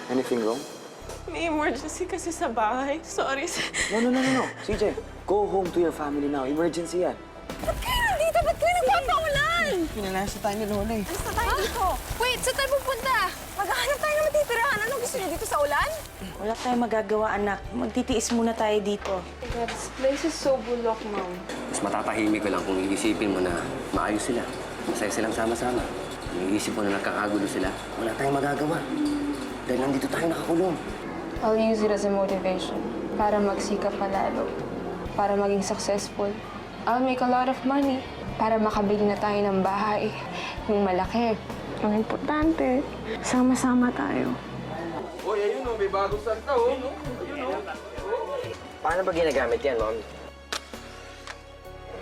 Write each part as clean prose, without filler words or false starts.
Anything wrong? May emergency kasi sa bahay. Sorry, sir. No. CJ, go home to your family now. Emergency yan. Ba't kayo nandito? Ba't kayo nagpapaulan? Pinalasa tayo ni Lola eh. Alis na tayo dito. Wait, saan tayo pupunta? Maghahanap tayo na matitirahan. Anong gusto niyo dito sa ulan? Wala tayong magagawa, anak. Magtitiis muna tayo dito. This place is so bulok, Mom. Mas matatahimik ka lang kung iisipin mo na maayos sila. Masaya silang sama-sama. Kung iisip mo na nagkakagulo sila, wala tayong magagawa. Dahil nandito tayo nakakulong. I'll use it as a motivation para magsikap palalo, para maging successful. I'll make a lot of money para makabili na tayo ng bahay, ng malaki. Ang importante, sama-sama tayo. Hoy, ayun o, may bagong santa o. Ayun o. Paano ba ginagamit yan, Mom?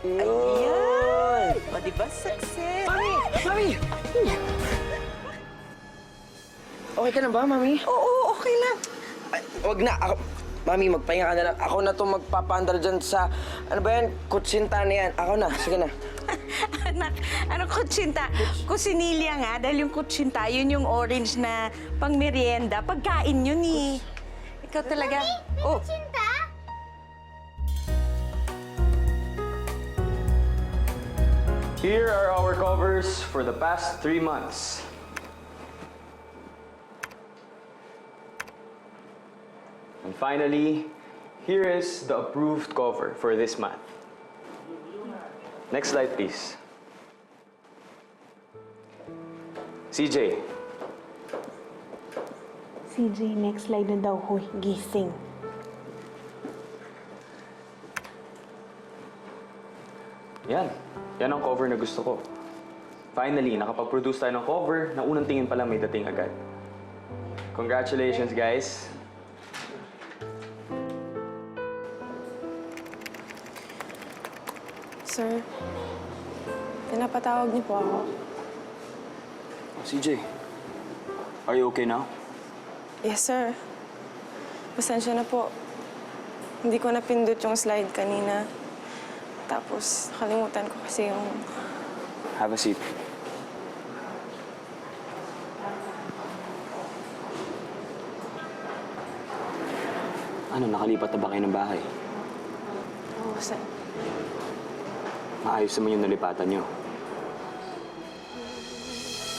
Ayan! O, diba success? Mami! Okay ka na ba, Mami? Oo, okay lang. Ay, wag na. Mami, magpahinga ka na lang. Ako na itong magpapaandar dyan sa... Ano ba yan? Kutsinta na yan. Ako na. Sige na. Anak, anong kutsinta? Kusinilya nga, dahil yung kutsinta, yun yung orange na pang merienda. Pagkain yun eh. Ikaw talaga. Oh. Here are our covers for the past 3 months. And finally, here is the approved cover for this month. Next slide, please. CJ. CJ, next slide na daw, hoy. Gising. Yan. Yan ang cover na gusto ko. Finally, nakapag-produce tayo ng cover na unang tingin pa lang may dating agad. Congratulations, guys. Sir, pinapatawag niyo po ako. CJ, are you okay now? Yes, sir. Pasensya na po. Hindi ko napindot yung slide kanina. Tapos, nakalimutan ko kasi yung... Have a seat. Ano, nakalipat na ba kayo ng bahay? Oo, sir. Maayos naman yung nalipatan nyo.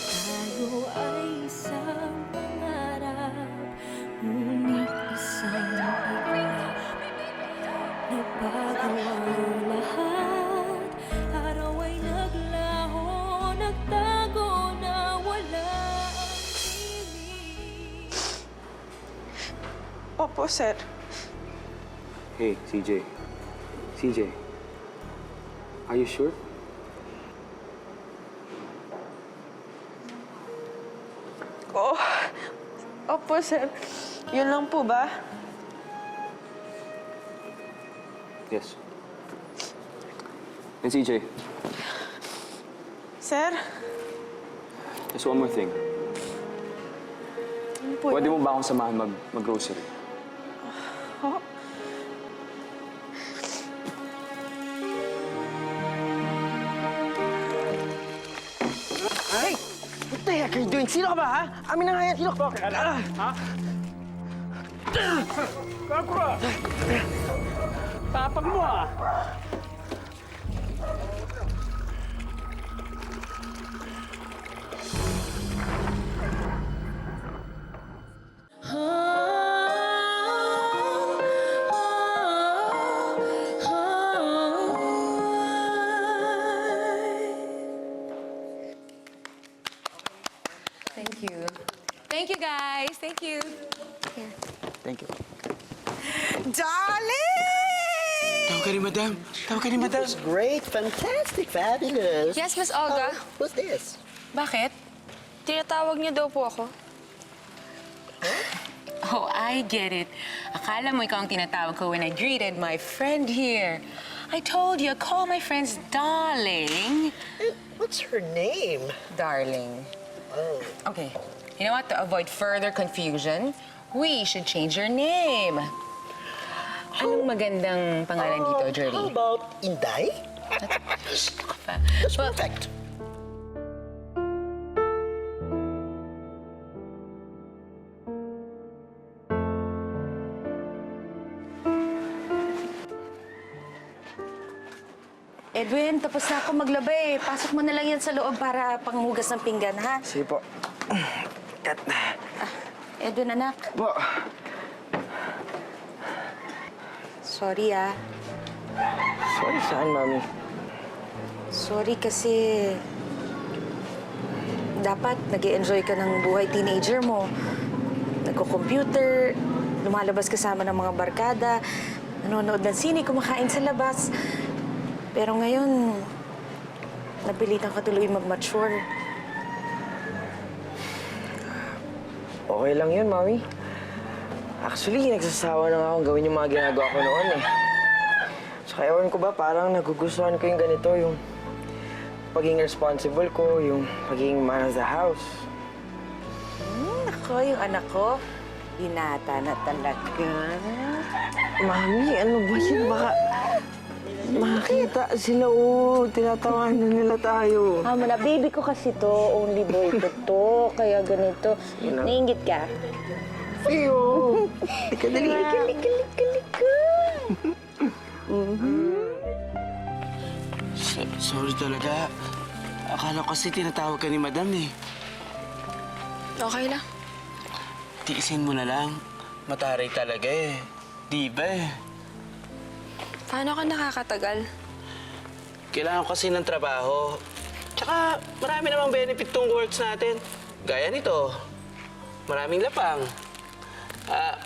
Tayo ay isang pangarap, ngunit isang iba. Nagbago ang lahat, araw ay naglaho, nagtago na wala ang piling. Opo, sir. Hey, CJ. CJ. Are you sure? Oo. Opo, sir. Yun lang po ba? Yes. And CJ, Sir? just one more thing. Ano po Pwede yun? mo ba akong samahan mag-grocery? Oh. Hey! What the heck are you doing? Sino ka ba, ha? Amin na nga yan. Sino? Bakit? Ha? Kakura! Tapang mo ah! Thank you. Thank you, guys. Thank you. Here. Thank you. Darling! Tawag ka ni Madam. Tawag ka ni Madam. That's great, fantastic, fabulous. Yes, Miss Olga. Who's this? Bakit? Tinatawag niyo daw po ako. Oh, I get it. Akala mo ikaw ang tinatawag ko when I greeted my friend here. I told you, call my friends darling. What's her name? Darling. Oh. Okay, you know what? To avoid further confusion, we should change your name. Anong magandang pangalan dito, How Jerry? about Inday? That's Well, perfect. Edwin, tapos na ako maglaba eh. Pasok mo na lang yan sa loob para panghugas ng pinggan, ha? Sige po. Kat. Edwin, anak. Po. Sorry, ah. Sorry saan, Mami? Sorry kasi dapat nag-e-enjoy ka ng buhay teenager mo. Nagko-computer, lumalabas kasama ng mga barkada, nanonood ng sine, kumakain sa labas. Pero ngayon, napilitan ka tuloy mag-mature. Okay lang yun, Mami. Actually, nagsasawa na nga akong gawin yung mga ginagawa ko noon eh. Saka ewan ko ba, parang nagugustuhan ko yung ganito, yung pagiging responsible ko, yung pagiging man of the house. Ako, yung anak ko, binata na talaga. Mami, ano ba yun? Baka makakita sila, tinatawanan nila tayo. Mama na, baby ko kasi to, only boy ko to, kaya ganito. Nainggit ka? Iyo! Ika, dali. Sorry talaga. Akala ko kasi tinatawag ka ni Madam eh. Okay lang. Tiisin mo na lang. Mataray talaga eh. Di ba eh? Paano ka nakakatagal? Kailangan ko kasi ng trabaho. Tsaka marami namang benefit tong works natin. Gaya nito. Maraming lapang.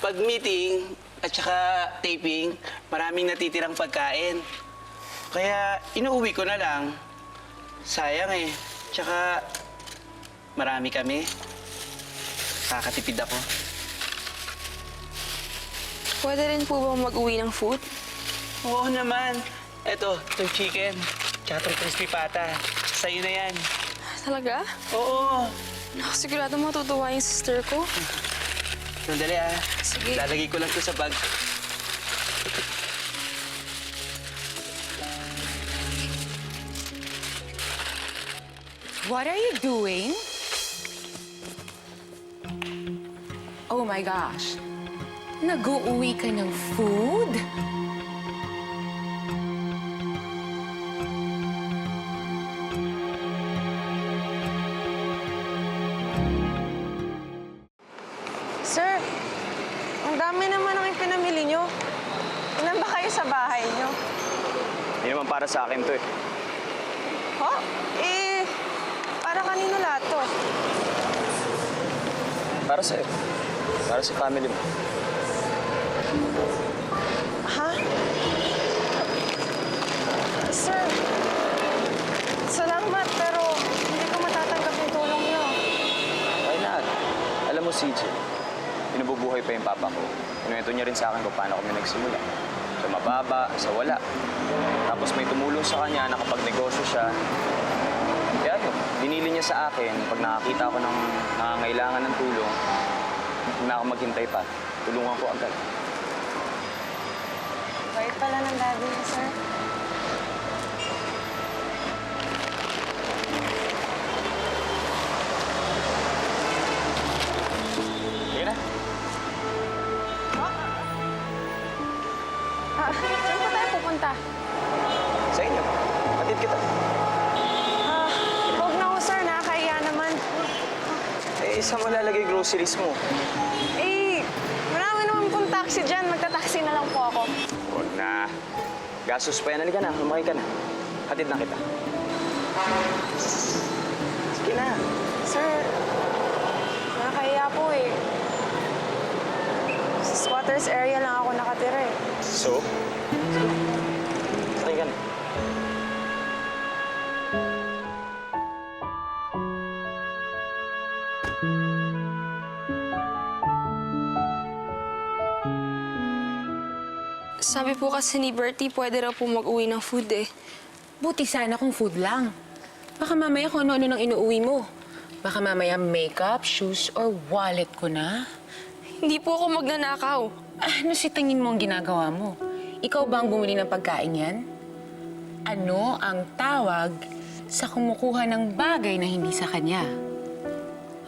Pag meeting at saka taping, maraming natitirang pagkain. Kaya inuuwi ko na lang. Sayang eh. Tsaka marami kami. Kakatipid ako. Pwede rin po bang mag-uwi ng food? Oo naman. Eto, itong chicken. Tsaka itong crispy pata. Sa'yo na yan. Talaga? Oo. Sigurado matutuwa yung sister ko. Sandali ah. Sige. Lalagay ko lang to sa bag. What are you doing? Oh my gosh. Nag-uuwi ka ng food? Sir, ang dami naman ang ipinamili nyo. Ilan ba kayo sa bahay nyo? Hindi naman para sa akin to eh. Ha? Para kanino lahat to? Para sa'yo. Para sa family mo. Ha? Sir, salamat pero hindi ko matatanggap yung tulong nyo. Why not? Alam mo, CJ, pinububuhay pa yung papa ko. Kinuwento niya rin sa akin kung paano kami nagsimula. Sa mababa, sa wala. Tapos may tumulong sa kanya na kapag negosyo siya, kaya yun, binili niya sa akin pag nakakita ko ng nangangailangan ng tulong, hindi na ako maghintay pa. Tulungan ko agad. Bait pala ng daddy niya, sir. Sige na. Saan pa tayo pupunta? Sa inyo. Hatid kita. Huwag na ho, sir. Nakakahiya naman. Saan mo lalagay groceries mo? Marami naman pong taxi dyan. Magta-taxi na lang po ako. Huwag na. Gastos pa yan. Halika na. Lumakay ka na. Hatid na kita. Sige na. Sir, nakakahiya po eh. Sa squatters area lang ako nakatira eh. So? Sakay ka na. Sabi po kasi ni Bertie, pwede raw po mag-uwi ng food eh. Buti sana kung food lang. Baka mamaya kung ano-ano nang inuuwi mo. Baka mamaya makeup, shoes, or wallet ko na. Hindi po ako magnanakaw. Ano si tingin mo ang ginagawa mo? Ikaw ba ang bumili ng pagkain yan? Ano ang tawag sa kumukuha ng bagay na hindi sa kanya?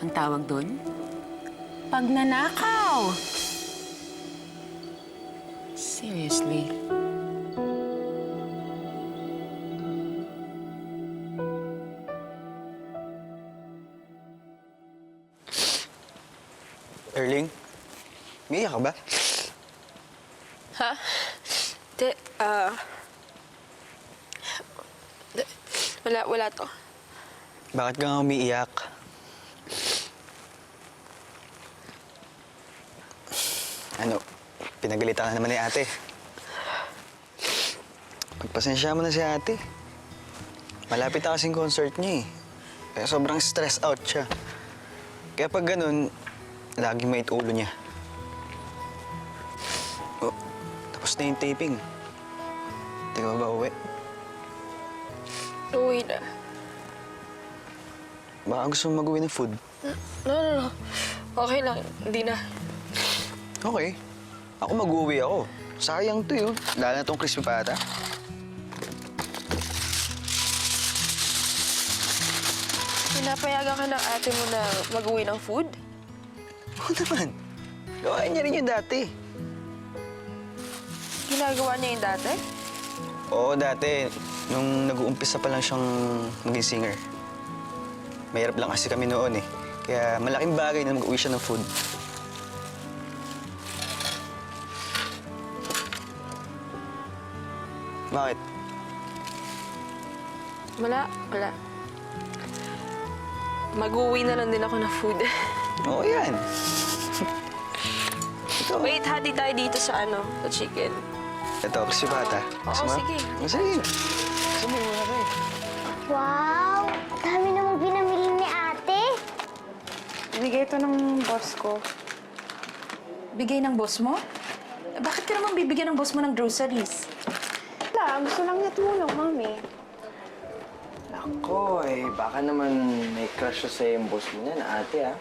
Ang tawag doon? Pagnanakaw! Seriously? Erling, umiiyak ka ba? Ha? Di, wala to. Bakit ka nga umiiyak? Ano, pinagalitan ka naman ni ate. Pagpasensya mo na si ate. Malapit na kasing concert niya eh. Kaya sobrang stress out siya. Kaya pag ganun, laging may ulo niya. Oh, tapos na yung taping. Hindi ka ba uwi? Uwi na. Baka gusto mo mag-uwi ng food? No. Okay lang, hindi na. Okay. Ako mag-uwi ako. Sayang to yun. Lalo na tong crispy pata. Pinapayagan ka ng ate mo na mag-uwi ng food? Oo naman. Gawain niya rin yun dati. Ginagawa niya yung dati? Oo, dati. Nung nag-uumpisa pa lang siyang maging singer. Mahirap lang kasi kami noon eh. Kaya malaking bagay na mag-uwi siya ng food. Bakit? Wala. Mag-uwi na lang din ako ng food. Oo, yan. Ito. Wait, hati tayo dito sa sa chicken. Ito, crispy pata. Oo, sige. Sige. Sige, muna kayo. Wow! Dami namang pinamili ni ate. Bigay ito ng boss ko. Bigay ng boss mo? Bakit ka naman bibigyan ng boss mo ng groceries? Wala, gusto lang niya tumulong, Mami. Ako eh, baka naman may crush siya sa yung boss mo niya na ate ah.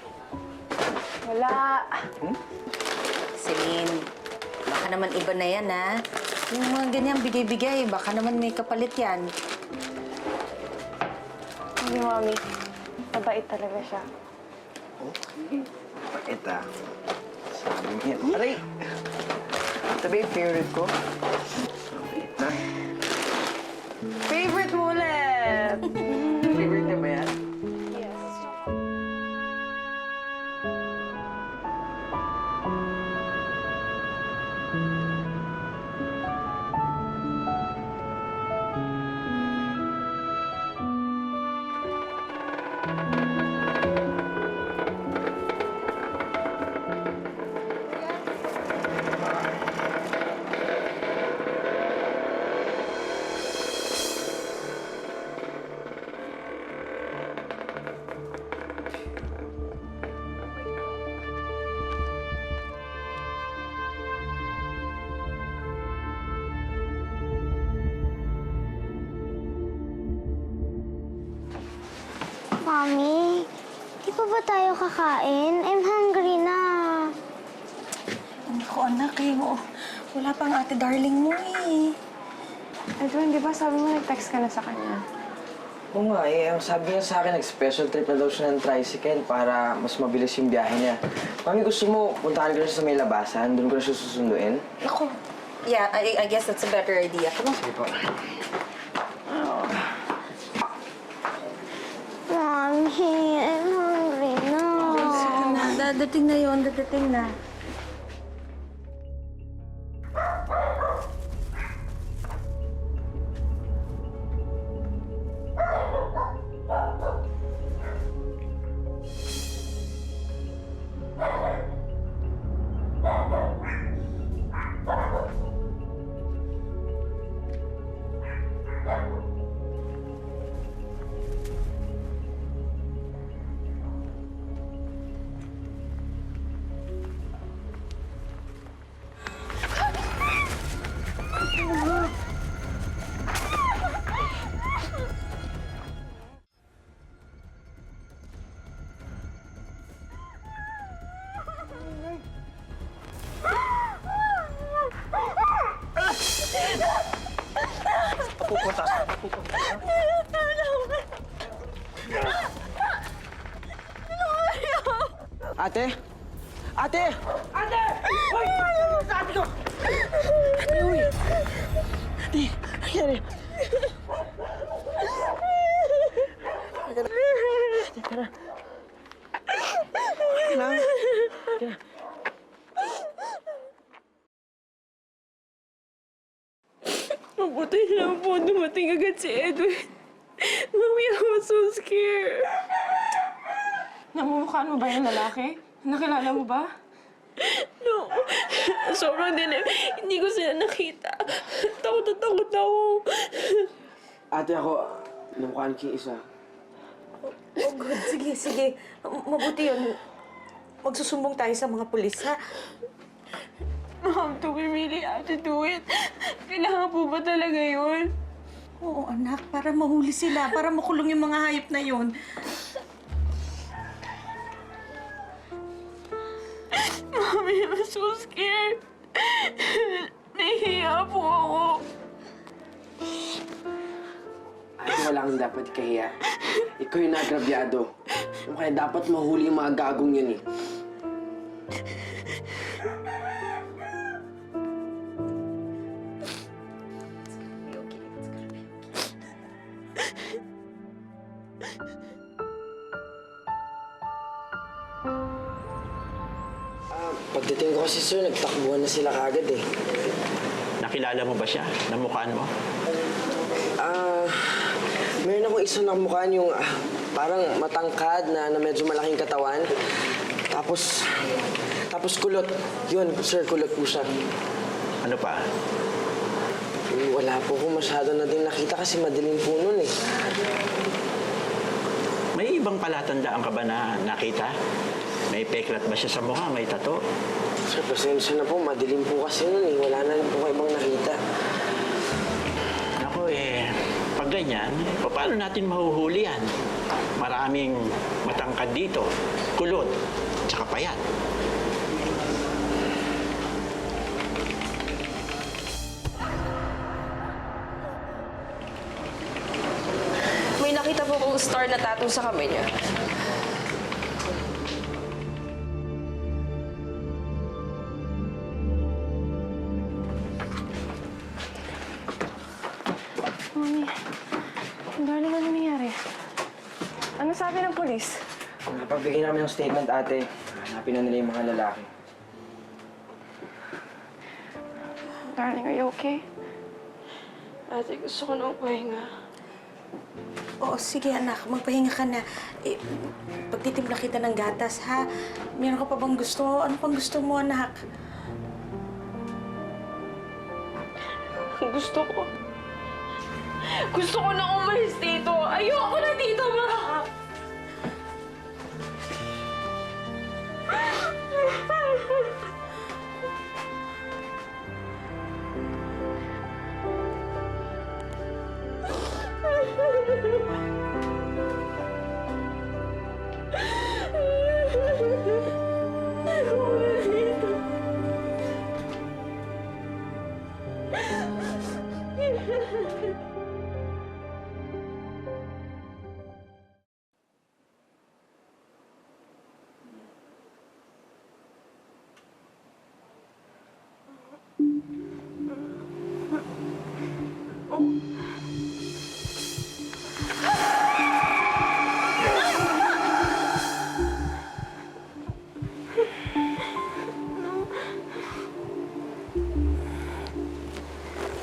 Wala. Celine, baka naman iba na yan, ha? Yung mga ganyan bigay-bigay, baka naman may kapalit yan. Hindi, Mami. Mabait talaga siya. Bakit ah? Sabi niya. Aray! Ito ba yung favorite ko? Mabait na. Favorite mo ulit! Favorite niya ba yan? Mami, di pa ba tayo kakain? I'm hungry na. Naku, anak, wala pang ate darling mo, eh. Edwin, di ba sabi mo nag-text ka na sa kanya? Oo nga eh, ang sabi niya sa akin, nag-special trip na daw siya ng tricycle para mas mabilis yung biyahe niya. Mami, gusto mo puntahan ko na siya sa may labasan? Doon ko na siya susunduin? Naku, yeah, I guess that's a better idea. Come on. Sige po. Mami, I'm hungry na. Dadating na yun, dadating na. Ate? Ate! Ate! Hoy! Ate ko! Ate, uy! Ate, nangyari? Ate, tara. Okay lang. Mabuti lang po dumating agad si Edwin. Mami, I was so scared. Namumukhaan mo ba yung lalaki? Nakilala mo ba? No. Sobrang dilim. Hindi ko sila nakita. Takot na takot ako. Ate, ako, namukhaan ko yung isa. Oh, good. Sige, sige. Mabuti yun. Magsusumbong tayo sa mga pulis, ha? Mom, do we really have to do it? Kailangan po ba talaga yun? Oo, anak. Para mahuli sila. Para makulong yung mga hayop na yun. Mommy, I'm so scared. Nahihiya po ako. Ate, wala kang dapat kahiya. Ikaw yung nagrabyado. Kaya dapat mahuli yung mga gagong yun eh. Pagdating ko kasi sir, nagtakbuhan na sila kagad eh. Nakilala mo ba siya? Namukhaan mo? Meron akong isa na mukhaan yung parang matangkad na medyo malaking katawan. Tapos kulot. Yun, sir, kulot po siya. Ano pa? Wala po ko masyado na din nakita kasi madilim po nun eh. May ibang palatandaan ka ba na nakita? May peklat ba siya sa mukha? May tato? Sir, pasensya na po. Madilim po kasi nun eh. Wala na rin po ibang nakita. Ako pag ganyan, paano natin mahuhuli yan? Maraming matangkad dito, kulot, tsaka payat. May nakita po kong star na tattoo sa kamay niya. Mami, darling, ano nangyari? Ano sabi ng polis? Napagbigay namin ng statement, ate. Hanapin na nila yung mga lalaki. Darling, are you okay? Ate, gusto ko na pahinga. Oo, sige anak. Magpahinga ka na. Pagtitimpla kita ng gatas, ha? Meron ka pa bang gusto? Ano pang gusto mo, anak? Gusto ko na umalis dito. Ayoko na dito, ma!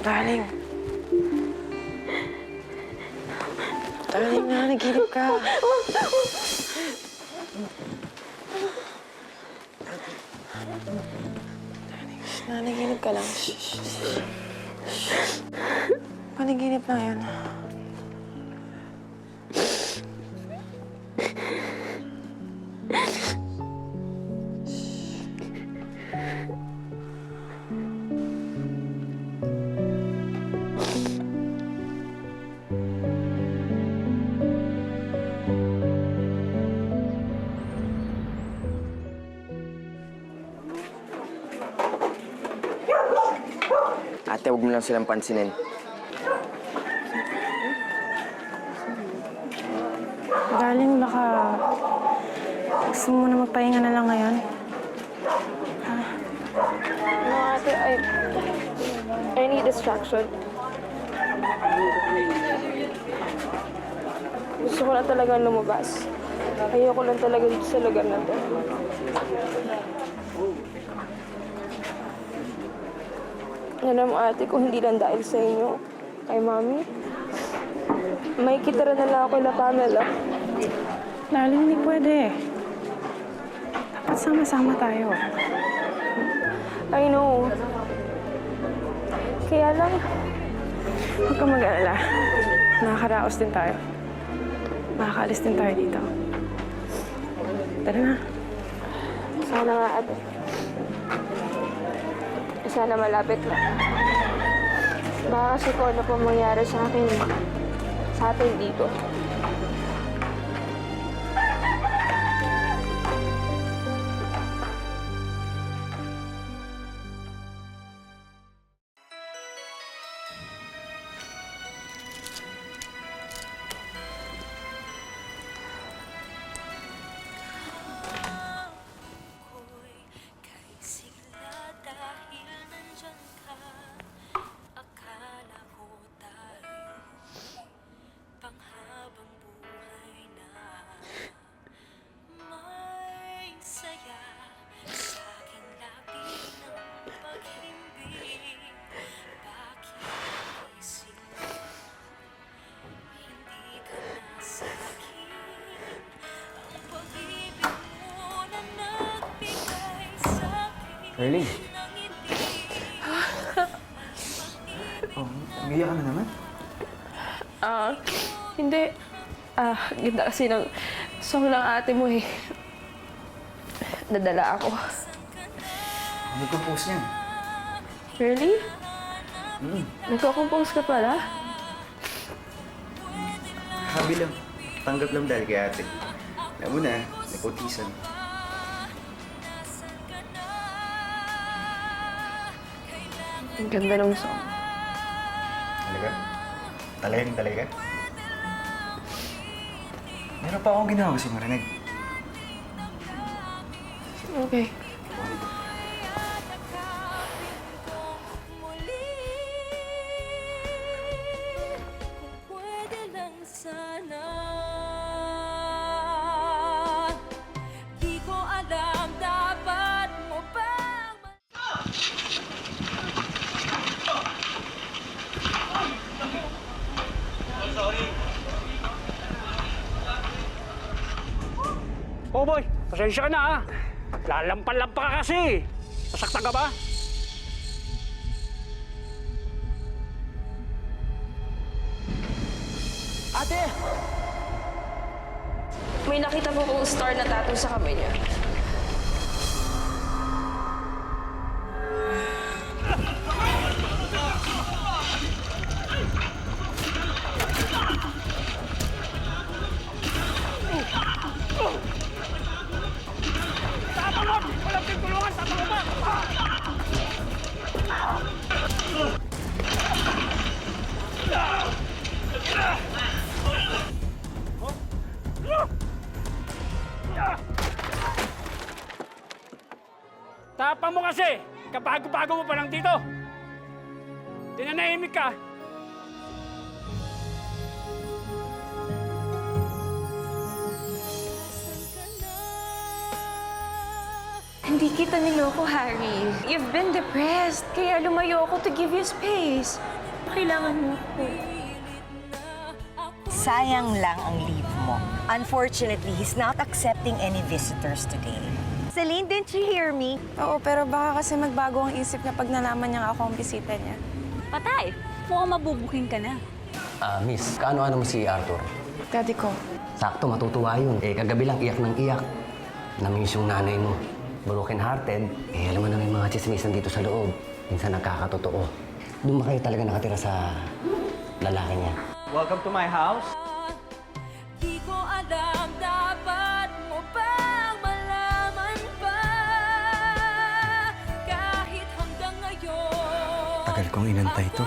Darling. Darling, nanaginip ka. Darling, nanaginip ka lang. Panaginip na yan. Ate, huwag mo lang silang pansinin. Darling, baka gusto mo na magpahinga na lang ngayon. Ha? No, ate, I need distraction. Gusto ko na talaga lumabas. Ayoko lang talaga dito sa lugar na to. Alam mo ate, kung hindi lang dahil sa inyo, kay Mami, may kitira na lang ako na Pamela. Darling, hindi pwede. Dapat sama-sama tayo. I know. Kaya lang, Huwag kang mag-alala. Nakakaraos din tayo. Makakaalis din tayo dito. Tara na. sana nga ate. Sana malapit lang. Baka kasi kung ano pa mangyari sa atin dito. Early. Oh, umiyak ka na naman? Hindi. Ganda kasi ng song ng ate mo eh. Nadala ako. Nag-compose niyan. Really? Nagko-compose ka pala? Habi lang. Tanggap lang dahil kay ate. Alam mo na, nepotism. Ang ganda ng song. Talaga? Talaga? Meron pa akong ginawa kasi marinig. Okay. Pwede lang sana. Di ko alam, dapat mo bang Oh boy, pasensya ka na ha. Lalampan-lampa ka kasi. Nasaktan ka ba? Ate! May nakita po kong star na tattoo sa kamay niya. Tapang mo kasi! Kapago-pago mo pa lang dito! Tinanahimik ka! Hindi kita niloko, Harry. You've been depressed, kaya lumayo ako to give you space. Kailangan mo ko. Sayang lang ang leave mo. Unfortunately, he's not accepting any visitors today. Celine, didn't you hear me? Oo, pero baka kasi magbago ang isip niya pag nalaman niya ako ang bisita niya. Patay! Mukhang mabubuking ka na. Miss, kaano-ano mo si Arthur? Daddy ko. Sakto, matutuwa yun. Kagabi lang, iyak ng iyak. Namiss yung nanay mo. Broken-hearted. Alam mo na may mga chismisan dito sa loob. Minsan nagkakatotoo. Doon ba kayo talaga nakatira sa lalaki niya? Welcome to my house. di ko alam, dapat mo bang malaman pa? Kahit hanggang ngayon Tagal kong inantay to.